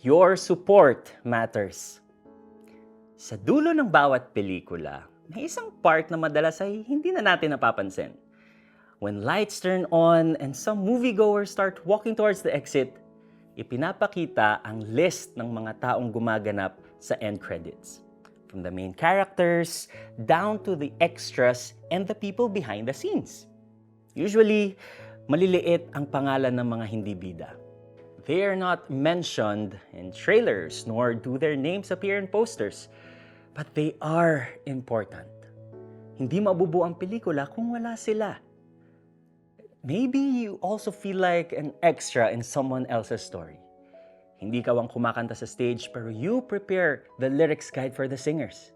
Your support matters. Sa dulo ng bawat pelikula, may isang part na madalas ay hindi na natin napapansin. When lights turn on and some moviegoers start walking towards the exit, ipinapakita ang list ng mga taong gumaganap sa end credits. From the main characters, down to the extras and the people behind the scenes. Usually, maliliit ang pangalan ng mga hindi bida. They are not mentioned in trailers, nor do their names appear in posters. But they are important. Hindi mabubuo ang pelikula kung wala sila. Maybe you also feel like an extra in someone else's story. Hindi ka ang kumakanta sa stage pero you prepare the lyrics guide for the singers.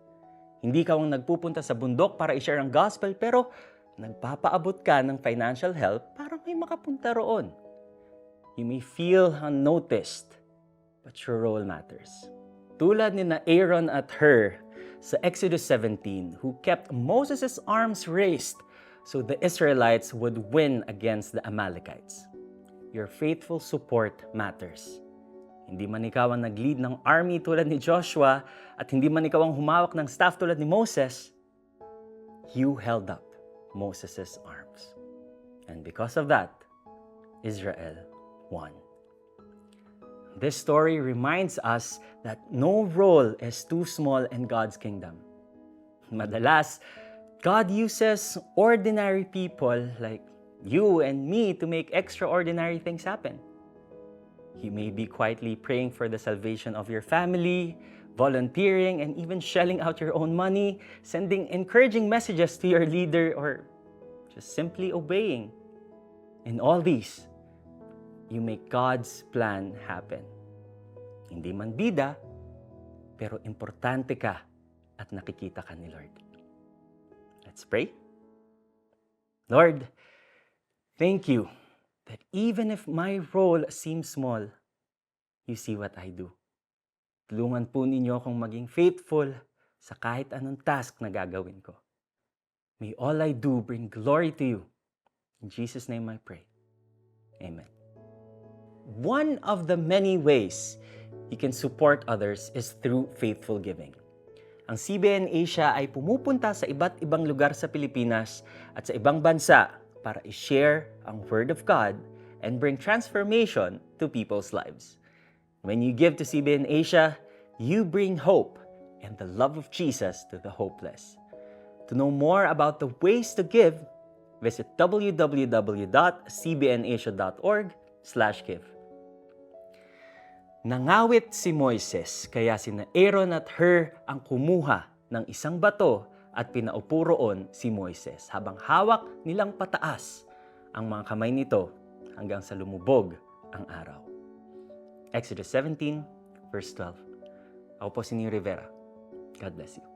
Hindi ka ang nagpupunta sa bundok para i-share ang gospel pero nagpapaabot ka ng financial help para may makapunta roon. You may feel unnoticed, but your role matters. Tulad ni na Aaron at Hur sa Exodus 17 who kept Moses' arms raised so the Israelites would win against the Amalekites. Your faithful support matters. Hindi man ikaw ang nag-lead ng army tulad ni Joshua at hindi man ikaw ang humawak ng staff tulad ni Moses, you held up Moses' arms. And because of that, Israel won. This story reminds us that no role is too small in God's kingdom. Madalas, God uses ordinary people like you and me to make extraordinary things happen. You may be quietly praying for the salvation of your family, volunteering, and even shelling out your own money, sending encouraging messages to your leader, or just simply obeying. In all these, you make God's plan happen. Hindi man bida, pero importante ka at nakikita ka ni Lord. Let's pray. Lord, thank you that even if my role seems small, you see what I do. Tulungan po ninyo akong maging faithful sa kahit anong task na gagawin ko. May all I do bring glory to you. In Jesus' name I pray. Amen. One of the many ways you can support others is through faithful giving. Ang CBN Asia ay pumupunta sa iba't ibang lugar sa Pilipinas at sa ibang bansa para i-share ang Word of God and bring transformation to people's lives. When you give to CBN Asia, you bring hope and the love of Jesus to the hopeless. To know more about the ways to give, visit www.cbnasia.org/give. Nangawit si Moises, kaya sina Aaron at Hur ang kumuha ng isang bato at pinaupo roon si Moises habang hawak nilang pataas ang mga kamay nito hanggang sa lumubog ang araw. Exodus 17, verse 12. Ako po si Neo Rivera. God bless you.